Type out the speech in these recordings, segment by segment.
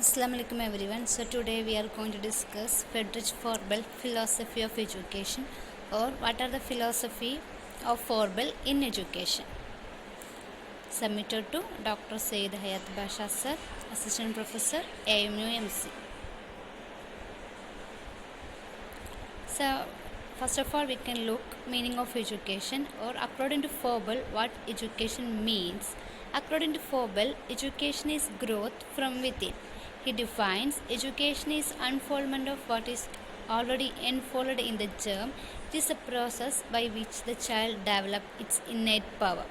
Assalamu alaikum everyone. So today we are going to discuss Friedrich Frobel philosophy of education, or what are the philosophy of Frobel in education. Submitted to Dr. Sayyid Hayat Basha sir, Assistant Professor, AMU MC. So first of all we can look meaning of education, or according to Frobel what education means. According to Frobel, education is growth from within. He defines education is unfoldment of what is already enfolded in the germ. It is a process by which the child develops its innate power.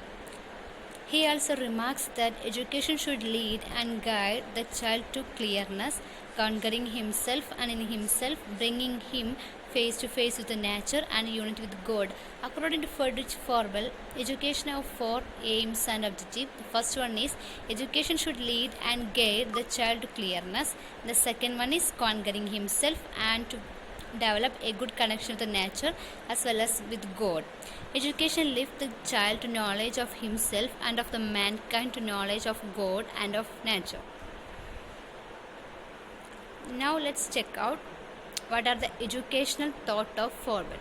He also remarks that education should lead and guide the child to clearness, conquering himself and in himself, bringing him face to face with the nature and unity with God. According to Friedrich Frobel, education have four aims and objectives. The first one is education should lead and guide the child to clearness. The second one is conquering himself and to develop a good connection with the nature as well as with God. Education lifts the child to knowledge of himself and of the mankind to knowledge of God and of nature. Now let's check out what are the educational thought of Frobel.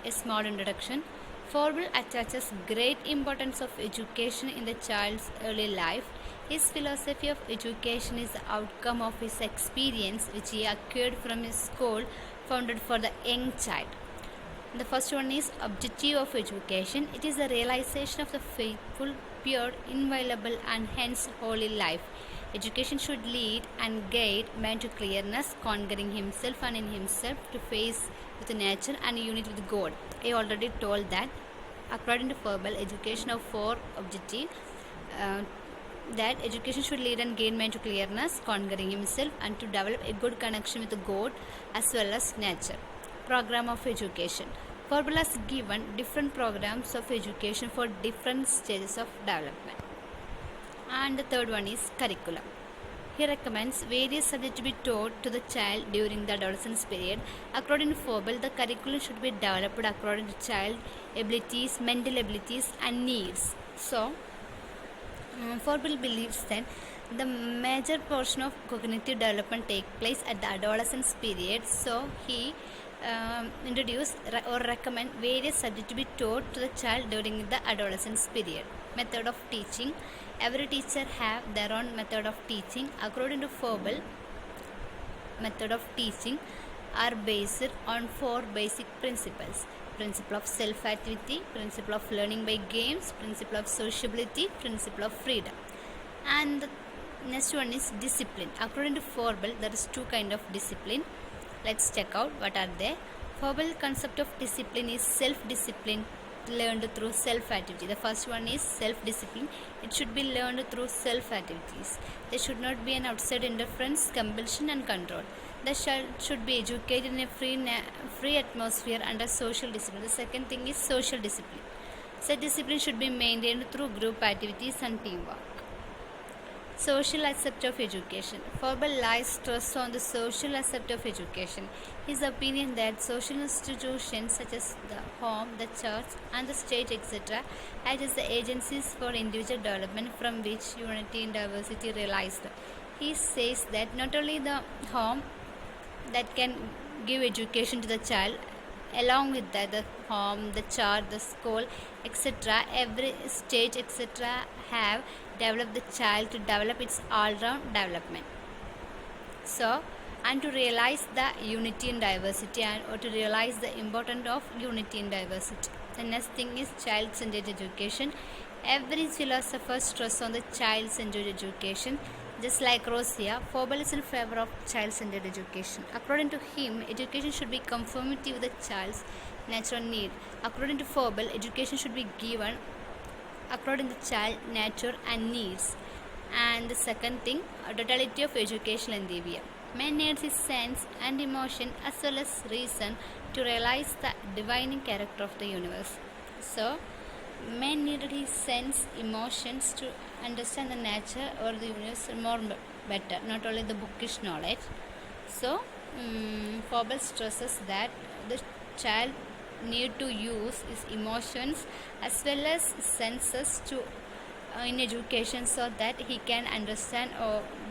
A small introduction. Frobel attaches great importance of education in the child's early life. His philosophy of education is the outcome of his experience which he acquired from his school founded for the young child. The first one is objective of education. It is the realization of the faithful, pure, inviolable and hence holy life. Education should lead and guide man to clearness, conquering himself and in himself to face with nature and unity with God. I already told that according to Frobel, education of four objectives. That education should lead and gain man to clearness, conquering himself and to develop a good connection with God as well as nature. Program of education. Frobel has given different programs of education for different stages of development. And the third one is curriculum. He recommends various subjects to be taught to the child during the adolescence period. According to Frobel, the curriculum should be developed according to child abilities, mental abilities and needs. So, Frobel believes that the major portion of cognitive development take place at the adolescence period. So, he introduce or recommend various subjects to be taught to the child during the adolescence period. Method of teaching. Every teacher have their own method of teaching. According to Frobel, method of teaching are based on four basic principles. Principle of self-activity, principle of learning by games, principle of sociability, principle of freedom. And the next one is discipline. According to Frobel, there is two kind of discipline. Let's check out what are they. Frobel concept of discipline is self-discipline learned through self-activity. The first one is self-discipline. It should be learned through self-activities. There should not be an outside interference, compulsion and control. The child should be educated in a free atmosphere under social discipline. The second thing is social discipline. Such discipline should be maintained through group activities and teamwork. Social aspect of education. Frobel lies stress on the social aspect of education. His opinion that social institutions such as the home, the church and the state etc. act as the agencies for individual development from which unity and diversity realized. He says that not only the home that can give education to the child, along with that the home, the church, the school etc., every stage etc. have developed the child to develop its all-round development. So, and to realize the unity and diversity, and or to realize the importance of unity and diversity. The next thing is child-centered education. Every philosopher stresses on the child-centered education. Just like Rosia, Frobel is in favor of child-centered education. According to him, education should be conformity with the child's natural need. According to Frobel, education should be given according to child nature and needs. And the second thing, totality of educational endeavor. Man needs his sense and emotion as well as reason to realize the divine character of the universe. So, man needed his sense, emotions to understand the nature or the universe more better, not only the bookish knowledge. So, Frobel stresses that the child need to use his emotions as well as senses to in education so that he can understand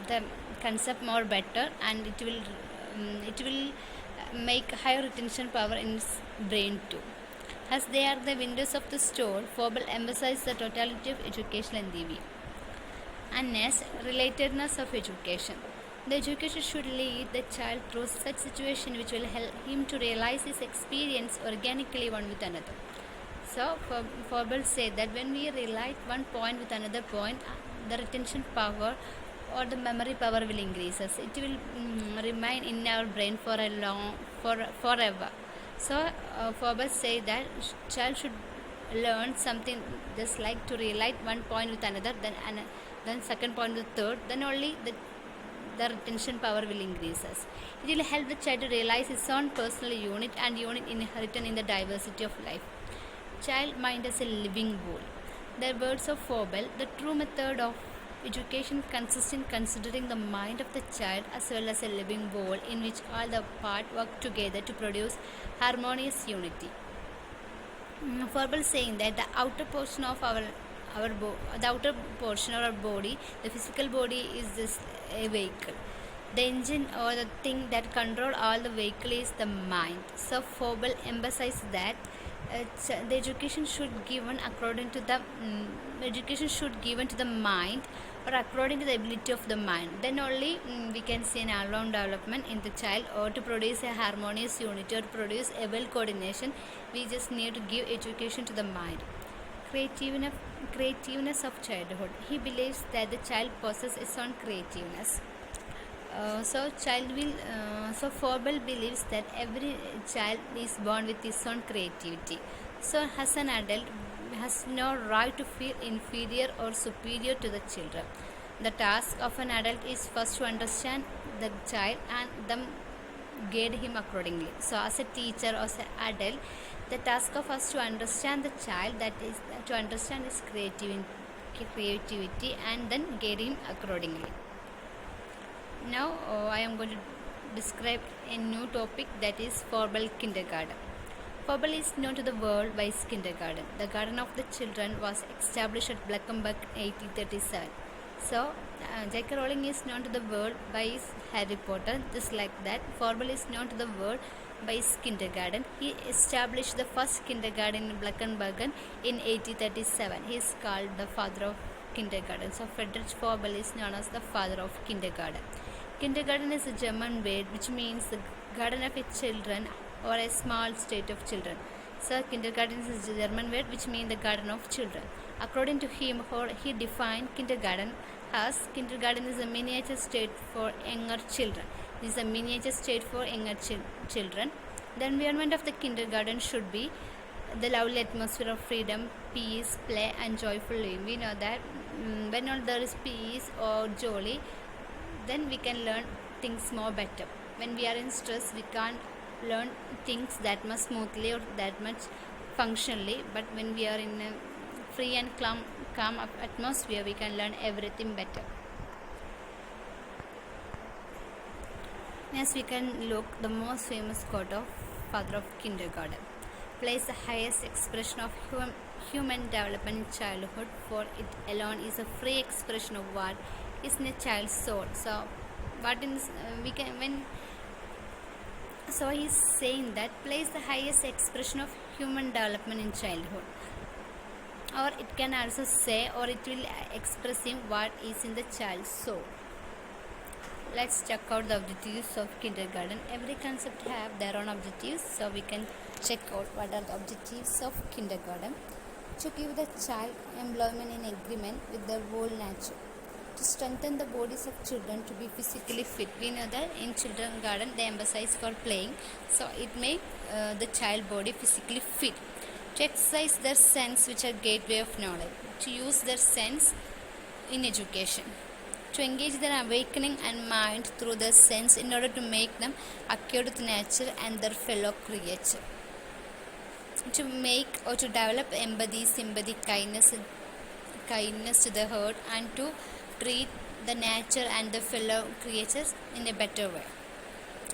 the concept more better, and it will make higher retention power in its brain too. As they are the windows of the store, Frobel emphasizes the totality of education and the view. And next, relatedness of education. The education should lead the child through such situation which will help him to realize his experience organically one with another. So, Frobel said that when we relate one point with another point, the retention power or the memory power will increase. It will remain in our brain forever. So, Frobel said that child should learn something just like to relate one point with another, then second point with third, then only the retention power will increase us. It will help the child to realize his own personal unit and unit inherent in the diversity of life. Child mind as a living whole. The words of Frobel, the true method of education consists in considering the mind of the child as well as a living whole in which all the parts work together to produce harmonious unity. Frobel saying that the outer portion of the outer portion of our body, the physical body, is this a vehicle. The engine or the thing that control all the vehicle is the mind. So Frobel emphasizes that the education should given according to the mind or according to the ability of the mind. Then only we can see an all-round development in the child, or to produce a harmonious unity or to produce a well coordination. We just need to give education to the mind. Creativeness of childhood. He believes that the child possesses its own creativeness. So Frobel believes that every child is born with his own creativity. So as an adult has no right to feel inferior or superior to the children. The task of an adult is first to understand the child and then guide him accordingly. So as a teacher or as an adult, the task of us to understand the child, that is to understand his creativity and then guide him accordingly. Now I am going to describe a new topic, that is Frobel kindergarten. Frobel is known to the world by his kindergarten. The Garden of the Children was established at Bleckenberg in 1837. So J.K. Rowling is known to the world by his Harry Potter. Just like that, Frobel is known to the world by his kindergarten. He established the first kindergarten in Bleckenberg in 1837. He is called the father of kindergarten. So Friedrich Frobel is known as the father of kindergarten. Kindergarten is a German word which means the garden of children or a small state of children. So kindergarten is a German word which means the garden of children. According to him, he defined kindergarten as kindergarten is a miniature state for younger children. This is a miniature state for younger children. The environment of the kindergarten should be the lovely atmosphere of freedom, peace, play and joyful living. We know that when there is peace or joy, then we can learn things more better. When we are in stress, we can't learn things that much smoothly or that much functionally, but when we are in a free and calm atmosphere, we can learn everything better. Next we can look the most famous quote of father of kindergarten. Plays the highest expression of human development in childhood, for it alone is a free expression of what is in a child's soul. So what in we can when so he is saying that plays the highest expression of human development in childhood, or it can also say, or it will expressing what is in the child's soul. Let's check out the objectives of kindergarten. Every concept have their own objectives, so we can check out what are the objectives of kindergarten. To give the child employment in agreement with their whole nature. To strengthen the bodies of children to be physically fit. We know that in kindergarten they emphasize for playing, so it makes the child body physically fit. To exercise their sense, which are gateway of knowledge. To use their sense in education. To engage their awakening and mind through their sense in order to make them acquainted with nature and their fellow creature. To make or to develop empathy, sympathy, kindness to the heart, and to treat the nature and the fellow creatures in a better way.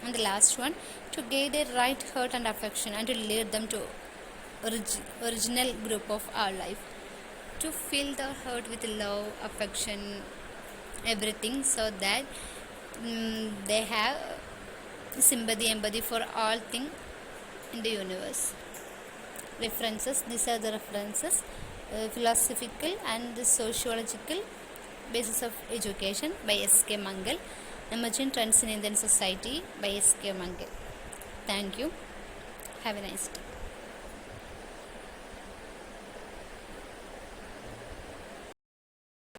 And the last one, to guide a right heart and affection and to lead them to original group of our life. To fill the heart with love, affection, everything, so that They have sympathy, empathy for all things in the universe. References, these are the references: philosophical and sociological basis of education by S.K. Mangal, Emerging Trends in Indian Society by S.K. Mangal. Thank you. Have a nice day.